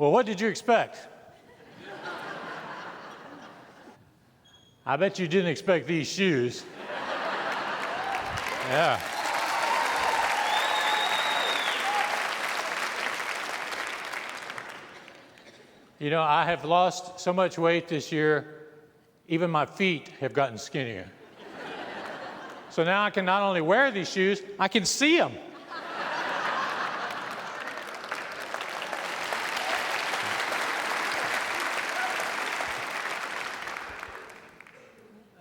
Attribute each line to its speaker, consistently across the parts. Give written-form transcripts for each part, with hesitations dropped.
Speaker 1: Well, what did you expect? I bet you didn't expect these shoes. Yeah. You know, I have lost so much weight this year, even my feet have gotten skinnier. So now I can not only wear these shoes, I can see them.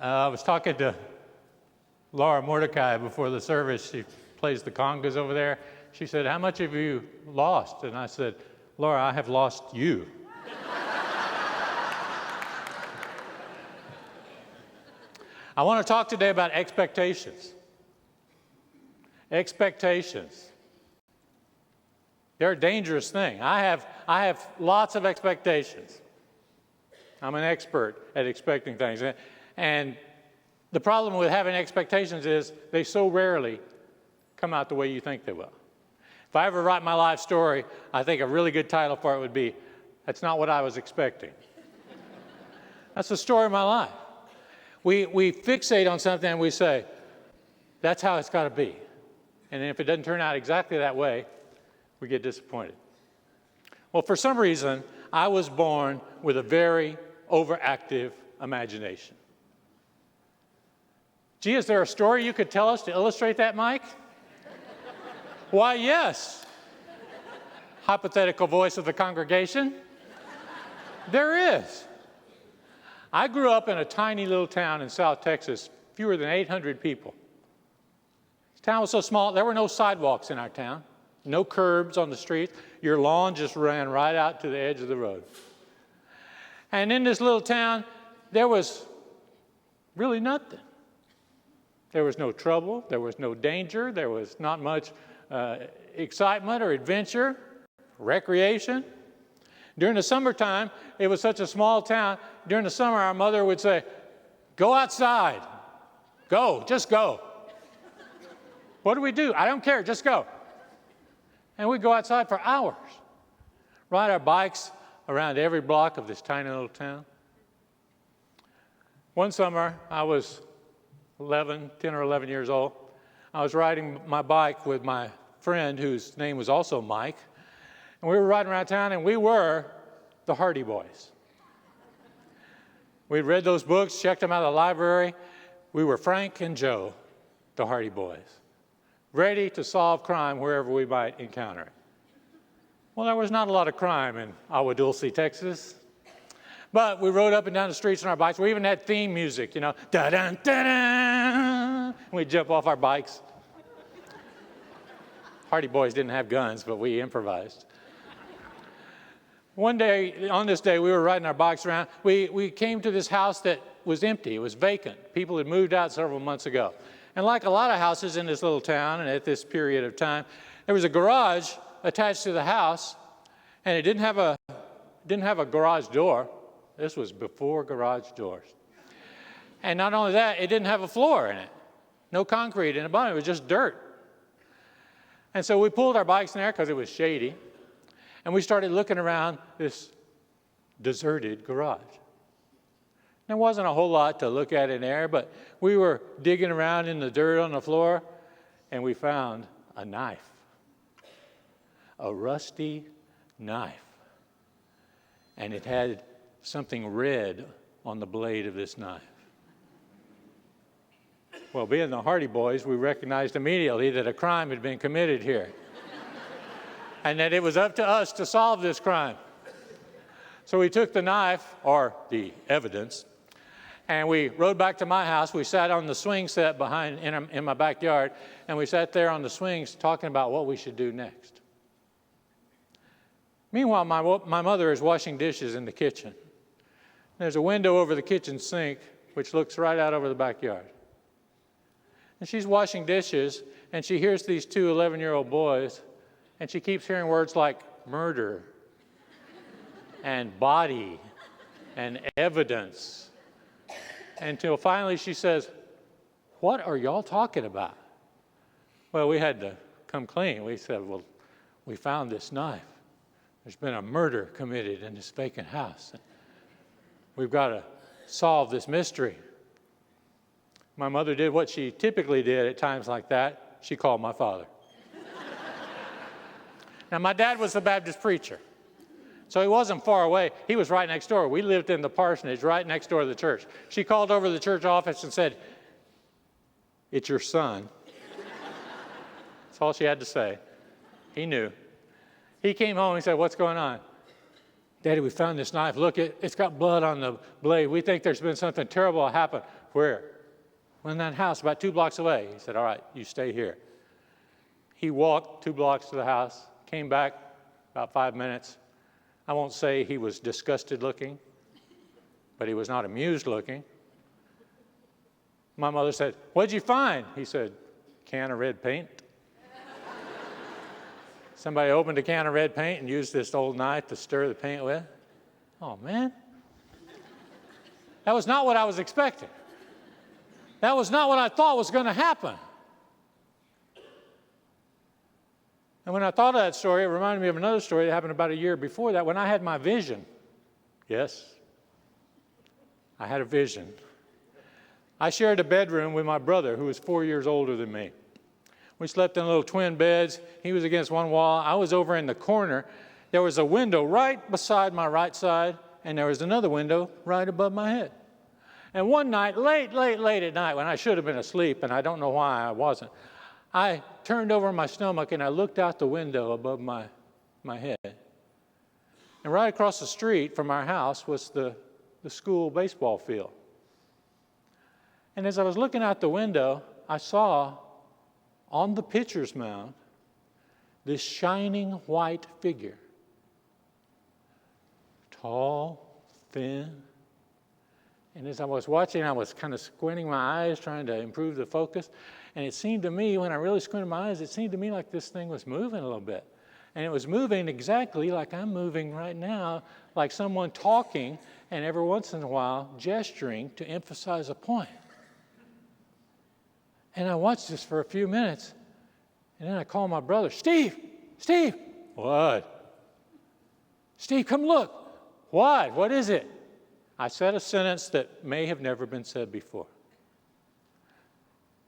Speaker 1: I was talking to Laura Mordecai before the service. She plays the congas over there. She said, "How much have you lost?" And I said, "Laura, I have lost you." I want to talk today about expectations. Expectations. They're a dangerous thing. I have lots of expectations. I'm an expert at expecting things. And the problem with having expectations is they so rarely come out the way you think they will. If I ever write my life story, I think a really good title for it would be, "That's Not What I Was Expecting." That's the story of my life. We fixate on something and we say, that's how it's got to be. And if it doesn't turn out exactly that way, we get disappointed. Well, for some reason, I was born with a very overactive imagination. Gee, is there a story you could tell us to illustrate that, Mike? Why, yes. Hypothetical voice of the congregation. There is. I grew up in a tiny little town in South Texas, fewer than 800 people. The town was so small, there were no sidewalks in our town, no curbs on the street. Your lawn just ran right out to the edge of the road. And in this little town, there was really nothing. There was no trouble, there was no danger, there was not much excitement or adventure, recreation. During the summertime, it was such a small town, during the summer our mother would say, "Go outside, go, just go." What do we do? I don't care, just go. And we'd go outside for hours, ride our bikes around every block of this tiny little town. One summer, I was 10 or 11 years old. I was riding my bike with my friend whose name was also Mike. And we were riding around town and we were the Hardy Boys. We'd read those books, checked them out of the library. We were Frank and Joe, the Hardy Boys, ready to solve crime wherever we might encounter it. Well, there was not a lot of crime in Agua Dulce, Texas. But we rode up and down the streets on our bikes. We even had theme music, you know, da-dun, da-dun. We'd jump off our bikes. Hardy Boys didn't have guns, but we improvised. One day, on this day, we were riding our bikes around. We came to this house that was empty. It was vacant. People had moved out several months ago. And like a lot of houses in this little town and at this period of time, there was a garage attached to the house, and it didn't have a garage door. This was before garage doors. And not only that, it didn't have a floor in it. No concrete in the bottom. It was just dirt. And so we pulled our bikes in there because it was shady. And we started looking around this deserted garage. There wasn't a whole lot to look at in there, but we were digging around in the dirt on the floor, and we found a knife. A rusty knife. And it had something red on the blade of this knife. Well, being the Hardy Boys, we recognized immediately that a crime had been committed here and that it was up to us to solve this crime. So we took the knife, or the evidence, and we rode back to my house. We sat on the swing set behind in my backyard, and we sat there on the swings talking about what we should do next. Meanwhile, my mother is washing dishes in the kitchen. There's a window over the kitchen sink which looks right out over the backyard. And she's washing dishes, and she hears these two 11-year-old boys, and she keeps hearing words like murder and body and evidence, until finally she says, "What are y'all talking about?" Well, we had to come clean. We said, "Well, we found this knife. There's been a murder committed in this vacant house. We've got to solve this mystery. My mother did what she typically did at times like that. She called my father. Now, my dad was a Baptist preacher, so he wasn't far away. He was right next door. We lived in the parsonage right next door to the church. She called over to the church office and said, "It's your son." That's all she had to say. He knew. He came home and he said, "What's going on?" "Daddy, we found this knife. Look, it's got blood on the blade. We think there's been something terrible happened." "Where?" "Well, in that house about 2 blocks away." He said, "All right, you stay here." He walked 2 blocks to the house, came back about 5 minutes. I won't say he was disgusted looking, but he was not amused looking. My mother said, "What'd you find?" He said, "Can of red paint." Somebody opened a can of red paint and used this old knife to stir the paint with. Oh, man. That was not what I was expecting. That was not what I thought was going to happen. And when I thought of that story, it reminded me of another story that happened about a year before that when I had my vision. Yes, I had a vision. I shared a bedroom with my brother, who was 4 years older than me. We slept in little twin beds. He was against one wall. I was over in the corner. There was a window right beside my right side, and there was another window right above my head. And one night, late at night, when I should have been asleep, and I don't know why I wasn't, I turned over my stomach and I looked out the window above my head. And right across the street from our house was the school baseball field. And as I was looking out the window, I saw on the pitcher's mound this shining white figure. Tall, thin. And as I was watching, I was kind of squinting my eyes, trying to improve the focus. And it seemed to me, when I really squinted my eyes, it seemed to me like this thing was moving a little bit. And it was moving exactly like I'm moving right now, like someone talking and every once in a while gesturing to emphasize a point. And I watched this for a few minutes, and then I called my brother, Steve. "What?" "Steve, come look." "What? What is it?" I said a sentence that may have never been said before.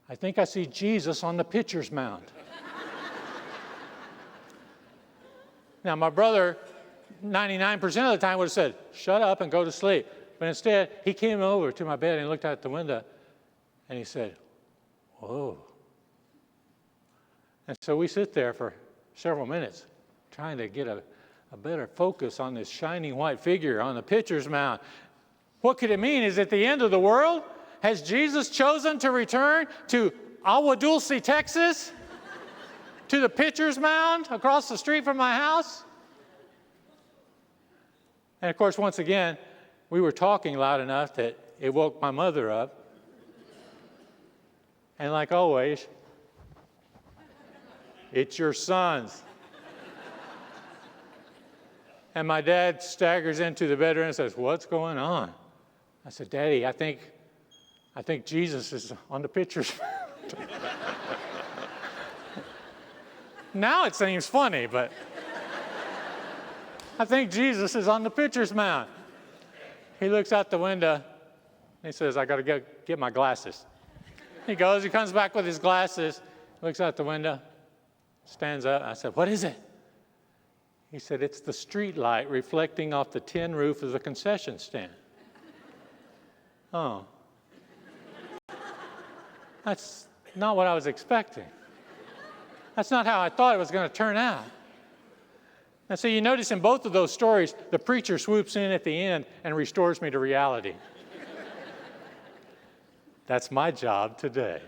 Speaker 1: "I think I see Jesus on the pitcher's mound." Now, my brother, 99% of the time, would have said, "Shut up and go to sleep." But instead, he came over to my bed and looked out the window, and he said, "Whoa." And so we sit there for several minutes trying to get a better focus on this shining white figure on the pitcher's mound. What could it mean? Is it the end of the world? Has Jesus chosen to return to Agua Dulce, Texas? To the pitcher's mound across the street from my house? And of course, once again, we were talking loud enough that it woke my mother up. And like always, "It's your sons." And my dad staggers into the bedroom and says, "What's going on?" I said, "Daddy, I think Jesus is on the pitcher's mound." Now it seems funny, but I think Jesus is on the pitcher's mound. He looks out the window and he says, "I got to get my glasses." He goes, he comes back with his glasses, looks out the window, stands up. I said, "What is it?" He said, "It's the street light reflecting off the tin roof of the concession stand." Oh. That's not what I was expecting. That's not how I thought it was going to turn out. And so you notice in both of those stories, the preacher swoops in at the end and restores me to reality. That's my job today.